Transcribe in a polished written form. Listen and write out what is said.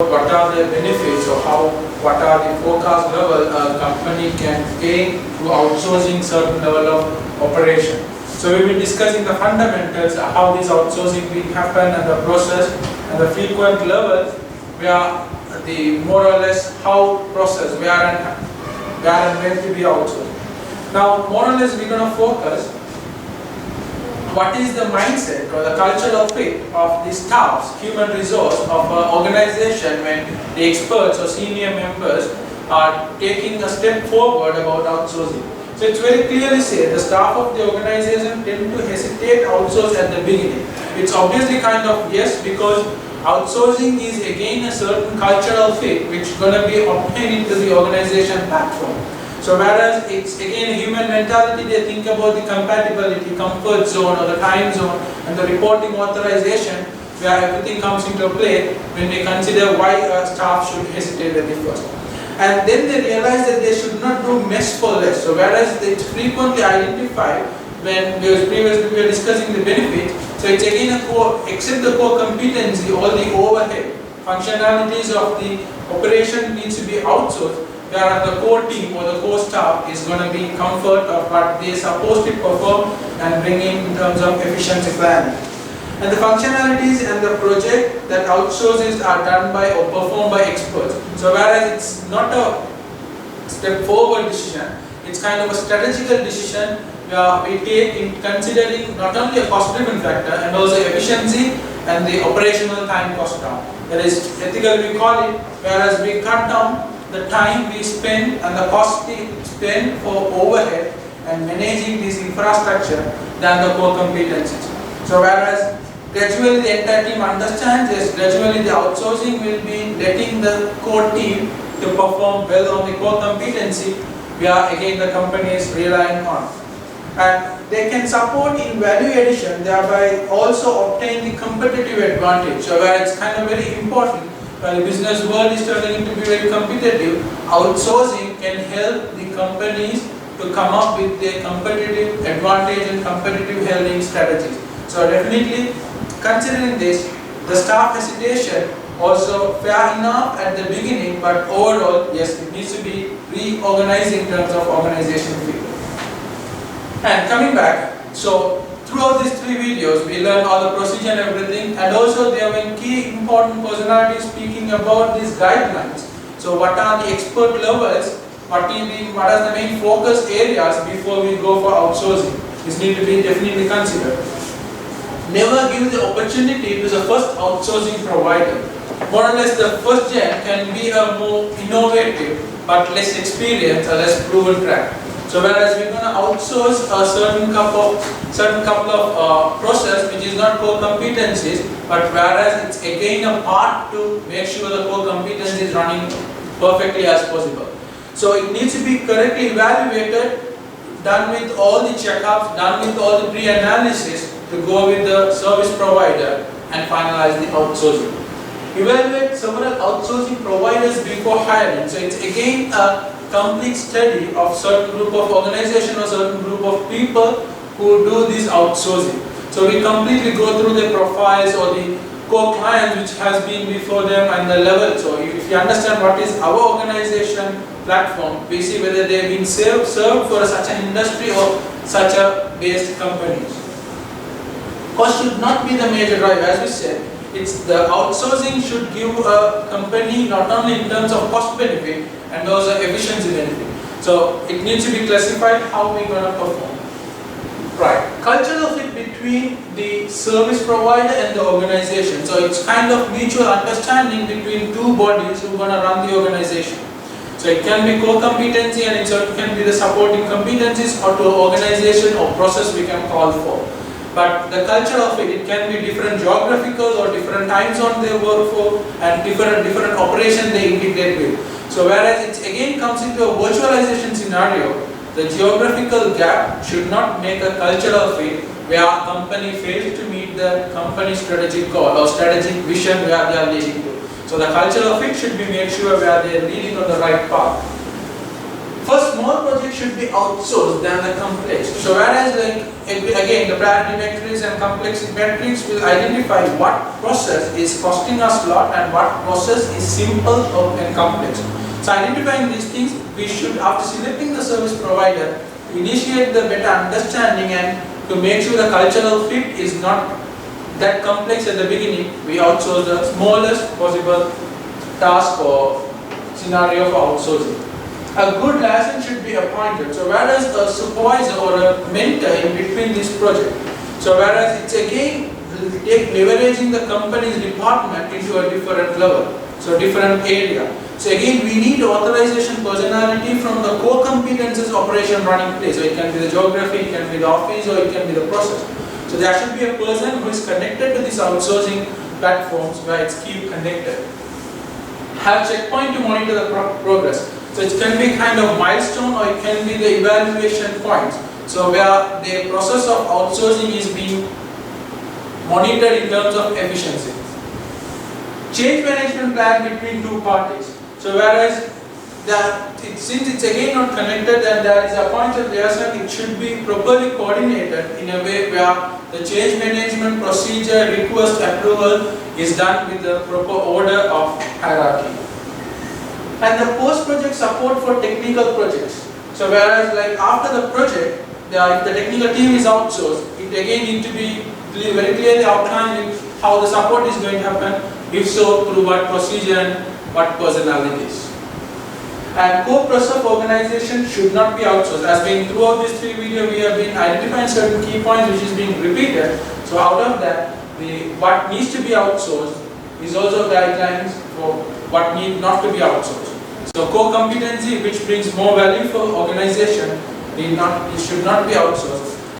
what are the benefits or what are the forecast level a company can gain through outsourcing certain level of operation. So we will be discussing the fundamentals, how this outsourcing will happen and the process and the frequent levels where the more or less how process where and when to be outsourced. Now more or less we're going to focus what is the mindset or the cultural fit of the staffs, human resource of an organization when the experts or senior members are taking a step forward about outsourcing. So it's very clearly said the staff of the organization tend to hesitate outsource at the beginning. It's obviously kind of yes, because outsourcing is again a certain cultural fit which is going to be obtained into the organization platform. So whereas it's again a human mentality, they think about the compatibility, comfort zone or the time zone and the reporting authorization where everything comes into play when they consider why a staff should hesitate at the first. And then they realize that they should not do mess for less. So whereas it's frequently identified when previously we were discussing the benefit, so it's again a core, except the core competency, all the overhead functionalities of the operation needs to be outsourced. Where the core team or the core staff is going to be comfort of what they are supposed to perform and bring in terms of efficiency planning. And the functionalities and the project that outsources are done by or performed by experts. So whereas it's not a step forward decision, it's kind of a strategical decision where we take in considering not only a cost driven factor and also efficiency and the operational time cost down. That is ethical we call it, whereas we cut down the time we spend and the cost we spend for overhead and managing this infrastructure than the core competencies. So whereas gradually the entire team understands this, gradually the outsourcing will be letting the core team to perform well on the core competency where again the company is relying on. And they can support in value addition, thereby also obtain the competitive advantage. So where it's kind of very important. While the business world is turning into be very competitive, outsourcing can help the companies to come up with their competitive advantage and competitive handling strategies. So definitely considering this, the staff hesitation also fair enough at the beginning, but overall yes, it needs to be reorganized in terms of organization feel. And coming back, so throughout these 3 videos, we learned all the procedure and everything, and also there have been key important personalities speaking about these guidelines. So what are the expert levels, what are the main focus areas before we go for outsourcing? This need to be definitely considered. Never give the opportunity to the first outsourcing provider. More or less the first gen can be a more innovative but less experienced or less proven track. So whereas we're going to outsource a certain couple of process which is not core competencies, but whereas it's again a part to make sure the core competency is running perfectly as possible. So it needs to be correctly evaluated, done with all the checkups, done with all the pre-analysis to go with the service provider and finalize the outsourcing. Evaluate several outsourcing providers before hiring. So it's again a complete study of certain group of organization or certain group of people who do this outsourcing. So we completely go through the profiles or the core clients which has been before them and the level. So if you understand what is our organization platform, we see whether they have been served for such an industry or such a based companies. Cost should not be the major driver, as we said. It's the outsourcing should give a company not only in terms of cost benefit and also efficiency benefit. So it needs to be classified how we're going to perform. Right. Cultural fit between the service provider and the organization. So it's kind of mutual understanding between 2 bodies who are going to run the organization. So it can be core competency and it can be the supporting competencies or to organization or process we can call for. But the culture of it can be different geographical or different time zone they work for and different operation they integrate with. So whereas it again comes into a virtualization scenario, the geographical gap should not make a cultural fit where a company fails to meet the company strategic goal or strategic vision where they are leading to. So the cultural fit should be made sure where they are leading on the right path. First small project should be outsourced than the complex. So whereas like again the priority matrix and complexity matrix will identify what process is costing us a lot and what process is simple and complex. So identifying these things, we should, after selecting the service provider, initiate the better understanding and to make sure the cultural fit is not that complex at the beginning. We outsource the smallest possible task or scenario for outsourcing. A good liaison should be appointed. So whereas a supervisor or a mentor in between this project. So whereas it's again leveraging the company's department into a different level, so different area. So again we need authorization personality from the core competences operation running place. So it can be the geography, it can be the office, or it can be the process. So there should be a person who is connected to these outsourcing platforms where it's keep connected. Have checkpoint to monitor the progress. So it can be kind of milestone or it can be the evaluation points. So where the process of outsourcing is being monitored in terms of efficiency. Change management plan between two parties. So whereas since it's again not connected and there is a point of liaison, it should be properly coordinated in a way where the change management procedure, request, approval is done with the proper order of hierarchy. And the post-project support for technical projects. So whereas like after the project, if the technical team is outsourced, it again needs to be very clearly outlined how the support is going to happen, if so, through what procedure and what personalities. And core process of organization should not be outsourced. As being throughout this 3 videos, we have been identifying certain key points which is being repeated. So out of that, what needs to be outsourced is also guidelines for what need not to be outsourced. So core competency which brings more value for organization, it should not be outsourced.